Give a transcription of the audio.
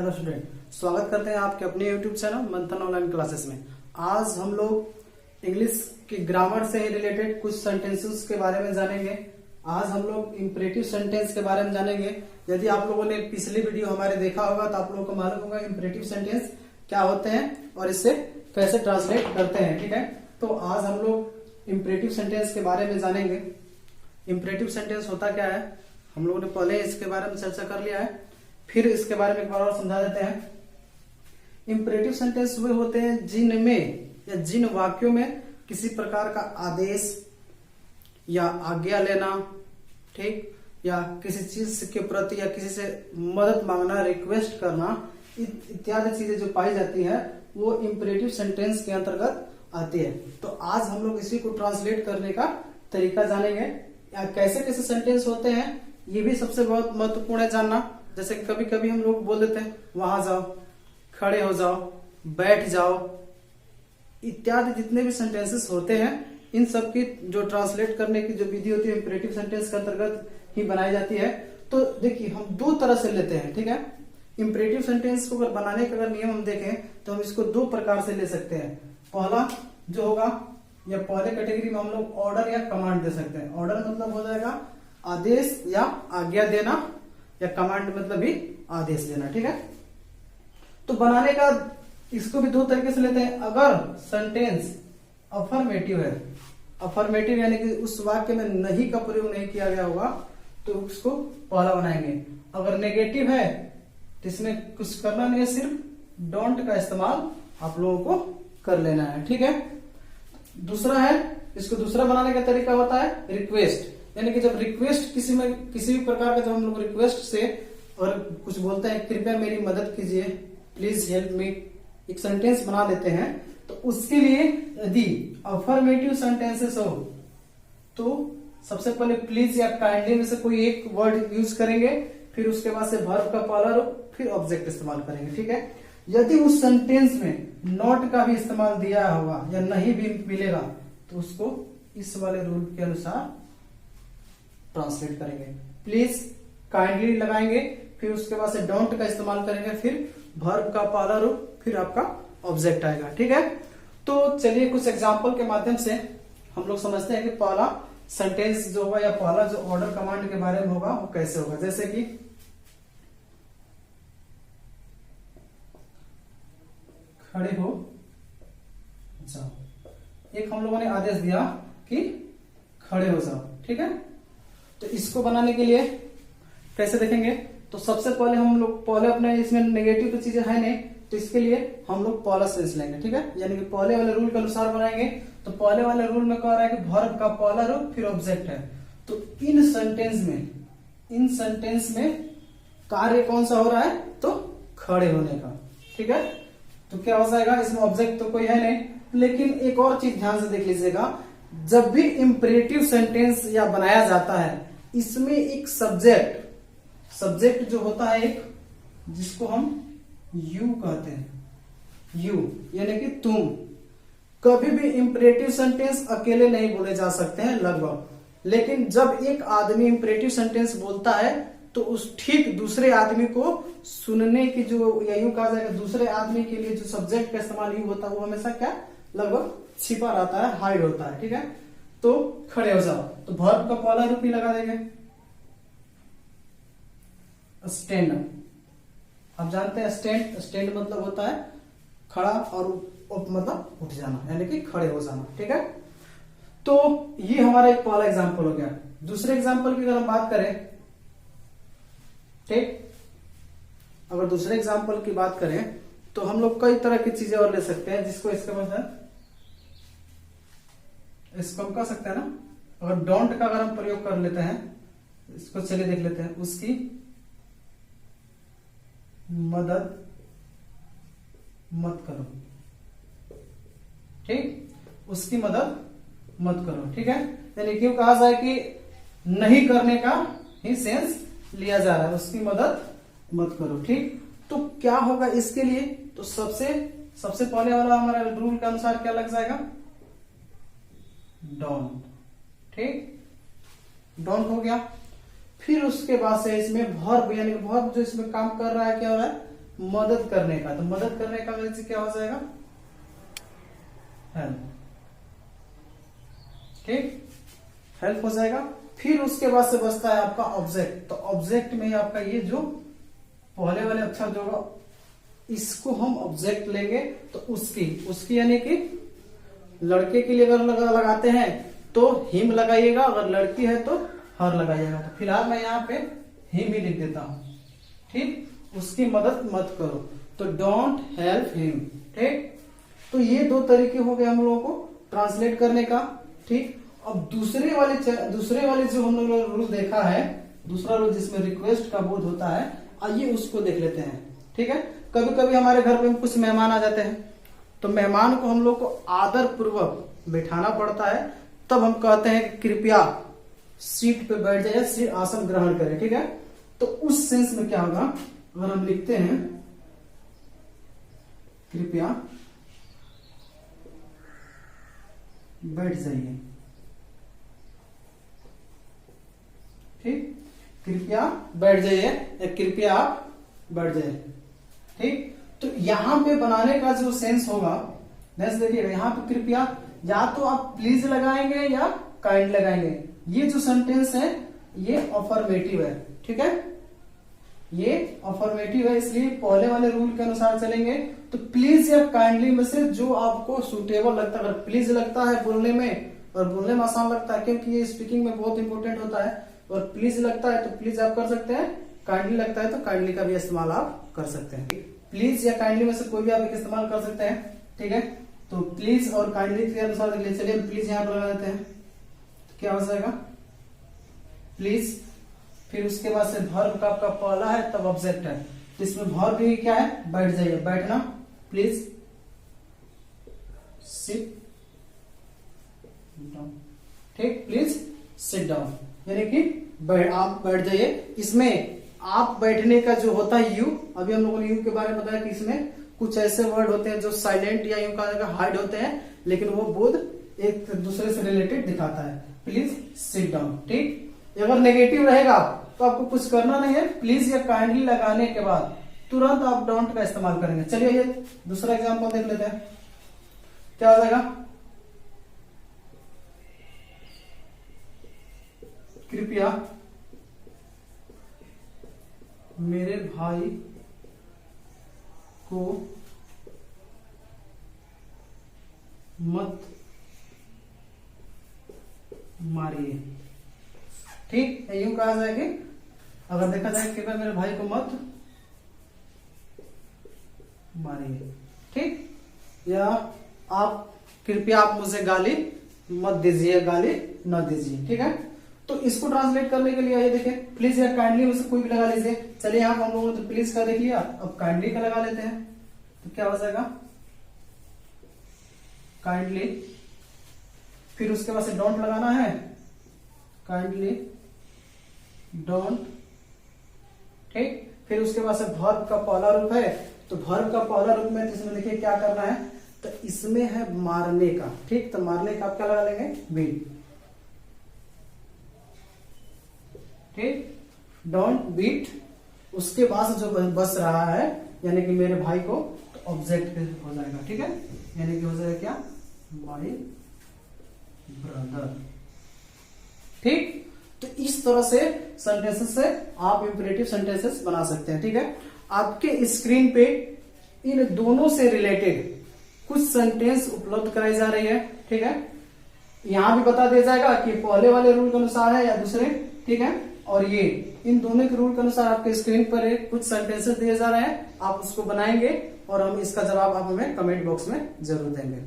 Hello student, स्वागत करते हैं आपके अपने यूट्यूब चैनल मंथन ऑनलाइन क्लासेस में। आज हम लोग इंग्लिश की ग्रामर से ही रिलेटेड कुछ सेंटेंसेस के बारे में जानेंगे। आज हम लोग इंपरेटिव सेंटेंस के बारे में जानेंगे। यदि आप लोगों ने पिछली वीडियो हमारे देखा होगा तो आप लोगों को मालूम होगा इंपरेटिव सेंटेंस क्या होते हैं और इससे कैसे ट्रांसलेट करते हैं। ठीक है, तो आज हम लोग इंपरेटिव सेंटेंस के बारे में जानेंगे। इंपरेटिव सेंटेंस होता क्या है, हम लोगों ने पहले इसके बारे में चर्चा कर लिया है, फिर इसके बारे में एक बार और समझा देते हैं। इंपरेटिव सेंटेंस वे होते हैं जिनमें या जिन वाक्यों में किसी प्रकार का आदेश या आज्ञा लेना, ठीक, या किसी चीज के प्रति या किसी से मदद मांगना, रिक्वेस्ट करना इत्यादि चीजें जो पाई जाती है वो इंपरेटिव सेंटेंस के अंतर्गत आती है। तो आज हम लोग इसी को ट्रांसलेट करने का तरीका जानेंगे। या कैसे कैसे सेंटेंस होते हैं ये भी सबसे बहुत महत्वपूर्ण है जानना। जैसे कि कभी कभी हम लोग बोल देते हैं वहां जाओ, खड़े हो जाओ, बैठ जाओ, इत्यादि जितने भी सेंटेंसेस होते हैं इन सब की जो ट्रांसलेट करने की जो विधि होती है इंपरेटिव सेंटेंस के अंतर्गत ही बनाई जाती है। तो देखिए हम दो तरह से लेते हैं। ठीक है, इंपरेटिव सेंटेंस को अगर बनाने का अगर नियम हम देखें तो हम इसको दो प्रकार से ले सकते हैं। पहला जो होगा या पहले कैटेगरी में हम लोग ऑर्डर या कमांड दे सकते हैं। ऑर्डर मतलब हो जाएगा आदेश या आज्ञा देना, या कमांड मतलब भी आदेश देना। ठीक है, तो बनाने का इसको भी दो तरीके से लेते हैं। अगर सेंटेंस अफर्मेटिव है, अफर्मेटिव यानी कि उस वाक्य में नहीं का प्रयोग नहीं किया गया होगा तो उसको पहला बनाएंगे। अगर नेगेटिव है तो इसमें कुछ करना नहीं है, सिर्फ डोंट का इस्तेमाल आप लोगों को कर लेना है। ठीक है, दूसरा है, इसको दूसरा बनाने का तरीका होता है रिक्वेस्ट, यानी कि जब रिक्वेस्ट किसी भी प्रकार का जब हम लोग रिक्वेस्ट से और कुछ बोलते हैं कृपया मेरी मदद कीजिए, प्लीज हेल्प मी, एक सेंटेंस बना लेते हैं, तो उसके लिए यदि अफर्मेटिव सेंटेंसेस हो तो सबसे पहले प्लीज या काइंडली में से कोई एक वर्ड यूज करेंगे, फिर उसके बाद से वर्ब का पहला रूप, फिर ऑब्जेक्ट इस्तेमाल करेंगे। ठीक है, यदि उस सेंटेंस में नॉट का भी इस्तेमाल दिया होगा या नहीं भी मिलेगा तो उसको इस वाले रूल के अनुसार ट्रांसलेट करेंगे। प्लीज काइंडली लगाएंगे, फिर उसके बाद से डोंट का इस्तेमाल करेंगे, फिर वर्ब का पहला रूप, फिर आपका ऑब्जेक्ट आएगा। ठीक है, तो चलिए कुछ एग्जांपल के माध्यम से हम लोग समझते हैं कि पहला सेंटेंस जो होगा या पहला जो ऑर्डर कमांड के बारे में होगा वो कैसे होगा। जैसे कि खड़े हो जाओ, एक हम लोगों ने आदेश दिया कि खड़े हो जाओ। ठीक है, तो इसको बनाने के लिए कैसे देखेंगे, तो सबसे पहले हम लोग पहले अपने इसमें नेगेटिव तो चीजें है नहीं, तो इसके लिए हम लोग पहला सेंस लेंगे। ठीक है, यानी कि पहले वाले रूल के अनुसार बनाएंगे। तो पहले वाले रूल में कह रहा है कि वर्ब का पहला रूप फिर ऑब्जेक्ट है, तो इन सेंटेंस में कार्य कौन सा हो रहा है, तो खड़े होने का। ठीक है, तो क्या हो जाएगा, इसमें ऑब्जेक्ट तो कोई है नहीं, लेकिन एक और चीज ध्यान से देख लीजिएगा, जब भी इंपरेटिव सेंटेंस या बनाया जाता है इसमें एक सब्जेक्ट जो होता है एक, जिसको हम यू कहते हैं, यू यानी कि तुम। कभी भी इंपरेटिव सेंटेंस अकेले नहीं बोले जा सकते हैं लगभग, लेकिन जब एक आदमी इंपरेटिव सेंटेंस बोलता है तो उस ठीक दूसरे आदमी को सुनने की जो, या यूं कहा जाएगा दूसरे आदमी के लिए जो सब्जेक्ट का इस्तेमाल यू होता है वो हमेशा क्या लगभग छिपा रहता है, हाइड होता है। ठीक है, तो खड़े हो जाओ, तो वर्ब का पहला रूप ही लगा देंगे स्टैंड। आप जानते हैं स्टैंड मतलब होता है खड़ा और मतलब उठ जाना, यानी कि खड़े हो जाना। ठीक है, तो ये हमारा एक पहला एग्जांपल हो गया। दूसरे एग्जांपल की अगर हम बात करें, ठीक, अगर दूसरे एग्जांपल की बात करें तो हम लोग कई तरह की चीजें और ले सकते हैं, जिसको इसका मतलब इसको हम कह सकते हैं ना, अगर डोंट का अगर हम प्रयोग कर लेते हैं, इसको चलिए देख लेते हैं, उसकी मदद मत करो। ठीक, उसकी मदद मत करो। ठीक है, यानी क्यों कहा जाए कि नहीं करने का ही सेंस लिया जा रहा है, उसकी मदद मत करो। ठीक, तो क्या होगा इसके लिए, तो सबसे पहले वाला हमारा रूल के अनुसार क्या लग जाएगा, डोंट। ठीक, डोंट हो गया। फिर उसके बाद से इसमें वर्ब यानी वर्ब जो इसमें काम कर रहा है क्या हो रहा है, मदद करने का, तो मदद करने का अंग्रेजी क्या हो जाएगा? हेल्प। ठीक, हेल्प हो जाएगा। फिर उसके बाद से बचता है आपका ऑब्जेक्ट। तो ऑब्जेक्ट में आपका ये जो पहले वाले अक्षर जो, इसको हम ऑब्जेक्ट लेंगे। तो उसकी यानी कि लड़के के लिए अगर लगाते हैं तो हिम लगाइएगा, अगर लड़की है तो हर लगाइएगा। तो फिलहाल मैं यहाँ पे हिम ही लिख देता हूं। ठीक, उसकी मदद मत करो, तो डोंट हेल्प हिम। ठीक, तो ये दो तरीके हो गए हम लोगों को ट्रांसलेट करने का। ठीक, अब दूसरे वाले जो हम लोगों ने रूल देखा है, दूसरा रूल जिसमें रिक्वेस्ट का बोध होता है, आइए उसको देख लेते हैं। ठीक है, कभी कभी हमारे घर पे कुछ मेहमान आ जाते हैं, तो मेहमान को हम लोग को आदर पूर्वक बैठाना पड़ता है। तब हम कहते हैं कि कृपया सीट पे बैठ जाइए, सीट आसन ग्रहण करें। ठीक है, तो उस सेंस में क्या होगा, अगर हम लिखते हैं कृपया बैठ जाइए। ठीक, कृपया बैठ जाइए या कृपया आप बैठ जाइए। ठीक, तो यहां पे बनाने का जो सेंस होगा, नेक्स्ट देखिएगा, यहां पे कृपया या तो आप प्लीज लगाएंगे या काइंड लगाएंगे। ये जो सेंटेंस है ये अफर्मेटिव है। ठीक है, ये अफर्मेटिव है, इसलिए पहले वाले रूल के अनुसार चलेंगे। तो प्लीज या काइंडली में से जो आपको सुटेबल लगता है, अगर प्लीज लगता है बोलने में और बोलने में आसान लगता है, क्योंकि ये स्पीकिंग में बहुत इंपॉर्टेंट होता है, और प्लीज लगता है तो प्लीज आप कर सकते हैं, काइंडली लगता है तो काइंडली का भी इस्तेमाल आप कर सकते हैं। प्लीज या काइंडली में से कोई भी आप एक इस्तेमाल कर सकते हैं। ठीक है, तो प्लीज और काइंडली के अनुसार चलिए हम प्लीज यहाँ पर लगा देते हैं। तो क्या हो जाएगा? प्लीज, फिर उसके बाद से वर्ब का आपका पहला है तब ऑब्जेक्ट है, तो इसमें वर्ब भी क्या है? बैठ जाइए, बैठना। Please sit down. ठीक, प्लीज सिट डाउन यानी कि आप बैठ जाइए। इसमें आप बैठने का जो होता है यू, अभी हम लोगों ने यू के बारे में बताया कि इसमें कुछ ऐसे वर्ड होते हैं जो साइलेंट या यूं कहा हाइड होते हैं, लेकिन वो बोध एक दूसरे से रिलेटेड दिखाता है। Please sit down. ठीक, अगर नेगेटिव रहेगा तो आपको कुछ करना नहीं है, प्लीज या काइंडली लगाने के बाद तुरंत आप डोंट का इस्तेमाल करेंगे। चलिए ये दूसरा एग्जांपल देख लेते हैं, क्या हो जाएगा? कृपया मेरे भाई को मत मारिए। ठीक, यूं कहा जाए कि अगर देखा जाए कृपया मेरे भाई को मत मारिए। ठीक, या आप कृपया आप मुझे गाली मत दीजिए, गाली न दीजिए। ठीक है, तो इसको ट्रांसलेट करने के लिए आइए देखें, प्लीज या काइंडली में से कोई भी लगा लीजिए। चलिए यहाँ हम लोगों ने तो प्लीज का देख लिया, अब काइंडली का लगा लेते हैं। तो क्या हो जाएगा? काइंडली, फिर उसके बाद से डोंट लगाना है, काइंडली डोंट। ठीक, फिर उसके बाद से वर्ब का पहला रूप है, तो वर्ब का पहला रूप में इसमें देखिए क्या करना है, तो इसमें है मारने का। ठीक, तो मारने का आप क्या लगा लेंगे? बीट। ठीक, डोंट बीट। उसके बाद जो बस रहा है यानी कि मेरे भाई को, तो ऑब्जेक्ट हो जाएगा। ठीक है, यानी कि हो जाएगा क्या? My brother. ठीक, तो इस तरह से सेंटेंसेस से आप इंपरेटिव सेंटेंसेस बना सकते हैं। ठीक है, आपके स्क्रीन पे इन दोनों से रिलेटेड कुछ सेंटेंस उपलब्ध कराई जा रही है। ठीक है, यहां भी बता दिया जाएगा कि पहले वाले रूल के अनुसार है या दूसरे। ठीक है, और ये इन दोनों के रूल के अनुसार आपके स्क्रीन पर कुछ सेंटेंसेस दिए जा रहे हैं, आप उसको बनाएंगे और हम इसका जवाब आप हमें कमेंट बॉक्स में जरूर देंगे।